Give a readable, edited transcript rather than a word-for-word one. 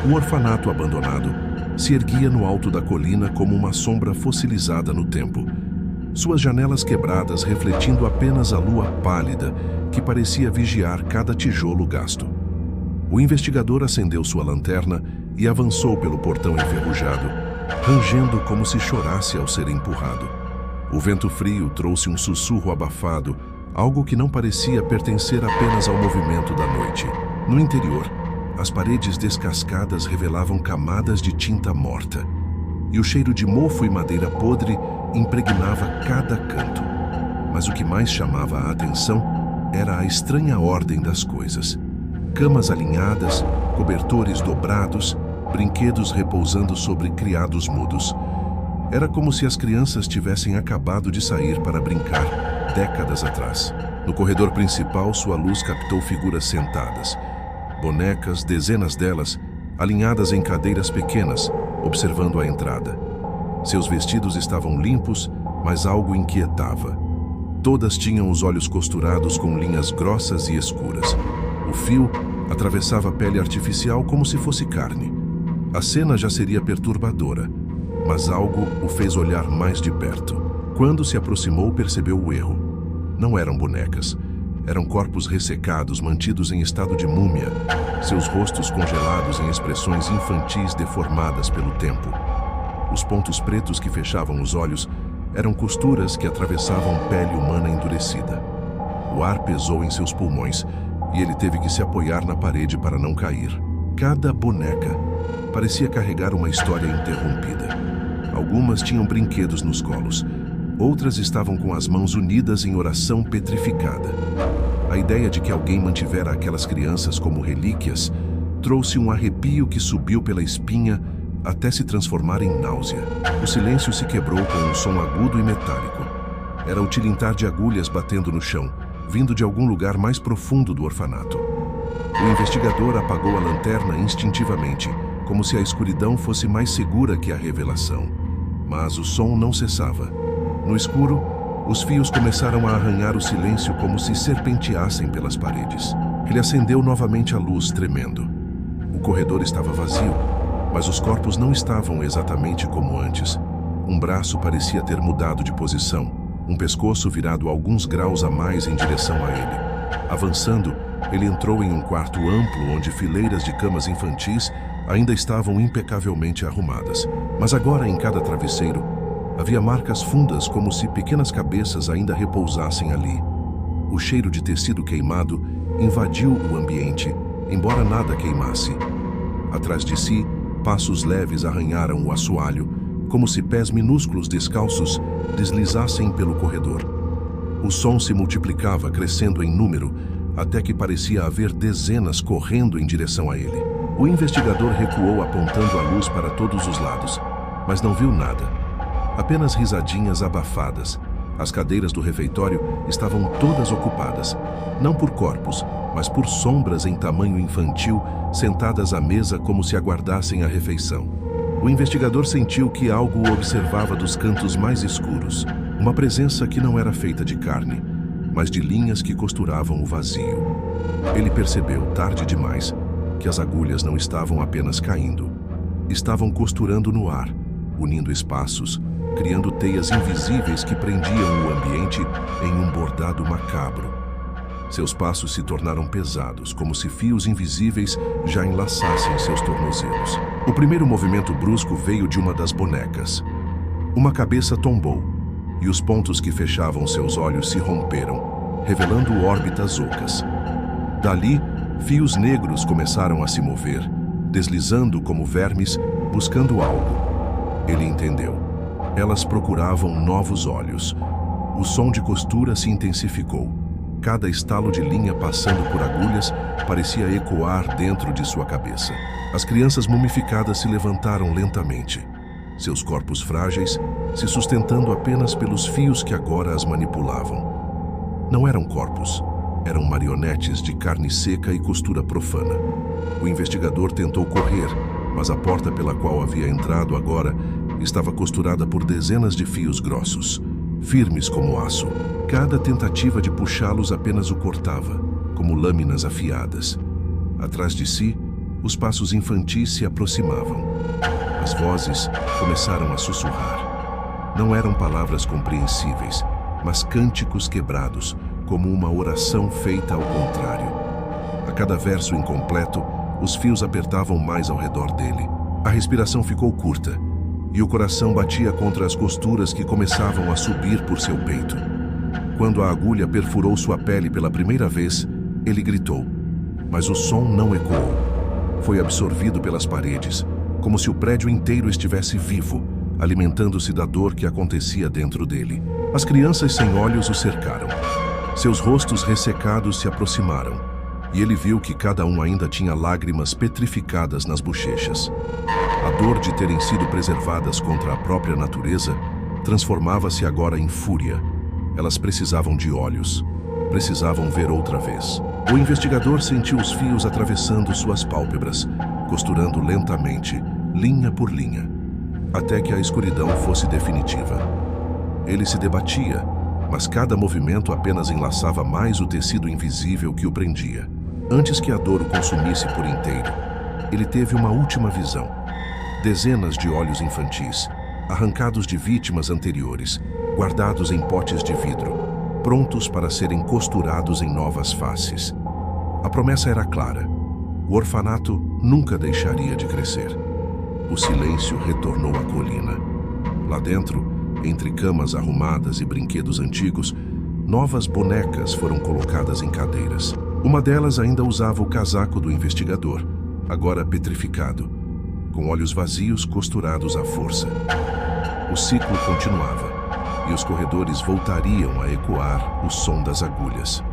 O orfanato abandonado se erguia no alto da colina como uma sombra fossilizada no tempo. Suas janelas quebradas refletindo apenas a lua pálida que parecia vigiar cada tijolo gasto. O investigador acendeu sua lanterna e avançou pelo portão enferrujado, rangendo como se chorasse ao ser empurrado. O vento frio trouxe um sussurro abafado, algo que não parecia pertencer apenas ao movimento da noite. No interior, as paredes descascadas revelavam camadas de tinta morta, e o cheiro de mofo e madeira podre impregnava cada canto. Mas o que mais chamava a atenção era a estranha ordem das coisas. Camas alinhadas, cobertores dobrados, brinquedos repousando sobre criados mudos. Era como se as crianças tivessem acabado de sair para brincar décadas atrás. No corredor principal, sua luz captou figuras sentadas. Bonecas, dezenas delas, alinhadas em cadeiras pequenas, observando a entrada. Seus vestidos estavam limpos, mas algo inquietava. Todas tinham os olhos costurados com linhas grossas e escuras. O fio atravessava a pele artificial como se fosse carne. A cena já seria perturbadora, mas algo o fez olhar mais de perto. Quando se aproximou, percebeu o erro. Não eram bonecas. Eram corpos ressecados, mantidos em estado de múmia, seus rostos congelados em expressões infantis deformadas pelo tempo. Os pontos pretos que fechavam os olhos eram costuras que atravessavam pele humana endurecida. O ar pesou em seus pulmões e ele teve que se apoiar na parede para não cair. Cada boneca parecia carregar uma história interrompida. Algumas tinham brinquedos nos colos. Outras estavam com as mãos unidas em oração petrificada. A ideia de que alguém mantivera aquelas crianças como relíquias trouxe um arrepio que subiu pela espinha até se transformar em náusea. O silêncio se quebrou com um som agudo e metálico. Era o tilintar de agulhas batendo no chão, vindo de algum lugar mais profundo do orfanato. O investigador apagou a lanterna instintivamente, como se a escuridão fosse mais segura que a revelação. Mas o som não cessava. No escuro, os fios começaram a arranhar o silêncio como se serpenteassem pelas paredes. Ele acendeu novamente a luz, tremendo. O corredor estava vazio, mas os corpos não estavam exatamente como antes. Um braço parecia ter mudado de posição, um pescoço virado alguns graus a mais em direção a ele. Avançando, ele entrou em um quarto amplo onde fileiras de camas infantis ainda estavam impecavelmente arrumadas. Mas agora, em cada travesseiro, havia marcas fundas como se pequenas cabeças ainda repousassem ali. O cheiro de tecido queimado invadiu o ambiente, embora nada queimasse. Atrás de si, passos leves arranharam o assoalho, como se pés minúsculos descalços deslizassem pelo corredor. O som se multiplicava, crescendo em número, até que parecia haver dezenas correndo em direção a ele. O investigador recuou apontando a luz para todos os lados, mas não viu nada. Apenas risadinhas abafadas. As cadeiras do refeitório estavam todas ocupadas, não por corpos, mas por sombras em tamanho infantil, sentadas à mesa como se aguardassem a refeição. O investigador sentiu que algo o observava dos cantos mais escuros, uma presença que não era feita de carne, mas de linhas que costuravam o vazio. Ele percebeu, tarde demais, que as agulhas não estavam apenas caindo. Estavam costurando no ar, unindo espaços, criando teias invisíveis que prendiam o ambiente em um bordado macabro. Seus passos se tornaram pesados, como se fios invisíveis já enlaçassem seus tornozelos. O primeiro movimento brusco veio de uma das bonecas. Uma cabeça tombou, e os pontos que fechavam seus olhos se romperam, revelando órbitas ocas. Dali, fios negros começaram a se mover, deslizando como vermes, buscando algo. Ele entendeu. Elas procuravam novos olhos. O som de costura se intensificou. Cada estalo de linha passando por agulhas parecia ecoar dentro de sua cabeça. As crianças mumificadas se levantaram lentamente, seus corpos frágeis se sustentando apenas pelos fios que agora as manipulavam. Não eram corpos, eram marionetes de carne seca e costura profana. O investigador tentou correr, mas a porta pela qual havia entrado agora estava costurada por dezenas de fios grossos, firmes como aço. Cada tentativa de puxá-los apenas o cortava, como lâminas afiadas. Atrás de si, Os passos infantis se aproximavam. As vozes começaram a sussurrar. Não eram palavras compreensíveis, mas cânticos quebrados, como uma oração feita ao contrário. A cada verso incompleto, os fios apertavam mais ao redor dele. A respiração ficou curta, e o coração batia contra as costuras que começavam a subir por seu peito. Quando a agulha perfurou sua pele pela primeira vez, ele gritou, mas o som não ecoou. Foi absorvido pelas paredes, como se o prédio inteiro estivesse vivo, alimentando-se da dor que acontecia dentro dele. As crianças sem olhos o cercaram. Seus rostos ressecados se aproximaram, e ele viu que cada um ainda tinha lágrimas petrificadas nas bochechas. A dor de terem sido preservadas contra a própria natureza transformava-se agora em fúria. Elas precisavam de olhos. Precisavam ver outra vez. O investigador sentiu os fios atravessando suas pálpebras, costurando lentamente, linha por linha, até que a escuridão fosse definitiva. Ele se debatia, mas cada movimento apenas enlaçava mais o tecido invisível que o prendia. Antes que a dor o consumisse por inteiro, ele teve uma última visão. Dezenas de olhos infantis, arrancados de vítimas anteriores, guardados em potes de vidro, prontos para serem costurados em novas faces. A promessa era clara. O orfanato nunca deixaria de crescer. O silêncio retornou à colina. Lá dentro, entre camas arrumadas e brinquedos antigos, novas bonecas foram colocadas em cadeiras. Uma delas ainda usava o casaco do investigador, agora petrificado, com olhos vazios costurados à força. O ciclo continuava, e os corredores voltariam a ecoar o som das agulhas.